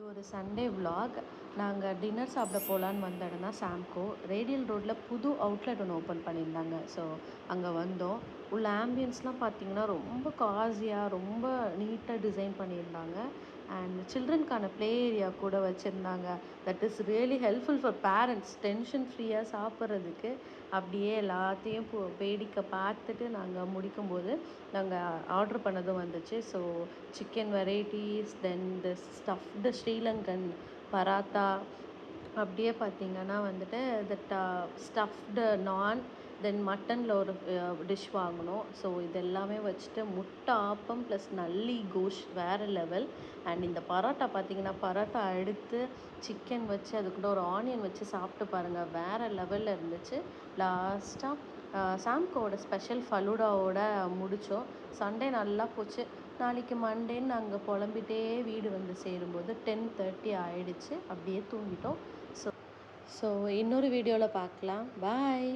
ஒரு Sunday vlog. நாங்கள் dinner சாப்பிட போகலான்னு வந்த இடம் தான் சாம்கோ. ரேடியல் ரோட்டில் புது அவுட்லெட் ஒன்று ஓப்பன் பண்ணியிருந்தாங்க. ஸோ அங்கே வந்தோம். உள்ள ஆம்பியன்ஸ்லாம் பார்த்தீங்கன்னா ரொம்ப காஸியாக ரொம்ப நீட்டாக டிசைன் பண்ணியிருந்தாங்க. அண்ட் சில்ட்ரனுக்கான ப்ளே ஏரியா கூட வச்சுருந்தாங்க. That is really helpful for parents tension ஃப்ரீயாக சாப்பிட்றதுக்கு. அப்படியே எல்லாத்தையும் வேடிக்கை பார்த்துட்டு நாங்கள் முடிக்கும்போது நாங்கள் ஆர்டர் பண்ணதும் வந்துச்சு. ஸோ சிக்கன் வெரைட்டிஸ், தென் ஸ்டஃப்டு ஸ்ரீலங்கன் பராத்தா, அப்படியே பார்த்தீங்கன்னா வந்துட்டு ஸ்டஃப்டு நான், தென் மட்டனில் ஒரு டிஷ் வாங்கினோம். ஸோ இது எல்லாமே வச்சுட்டு முட்டை ஆப்பம் ப்ளஸ் நல்லி கோஷ் வேறு லெவல். அண்ட் இந்த பரோட்டா பார்த்தீங்கன்னா பரோட்டா எடுத்து சிக்கன் வச்சு அது கூட ஒரு ஆனியன் வச்சு சாப்பிட்டு பாருங்கள், வேறு லெவலில் இருந்துச்சு. லாஸ்ட்டாக சாம்கோவோட ஸ்பெஷல் ஃபலூடாவோட முடித்தோம். சண்டே நல்லா போச்சு. நாளைக்கு மண்டேன்னு நாங்கள் புலம்பிட்டே வீடு வந்து சேரும்போது 10:30 ஆயிடுச்சு. அப்படியே தூங்கிட்டோம். ஸோ இன்னொரு வீடியோவில் பார்க்கலாம். பாய்.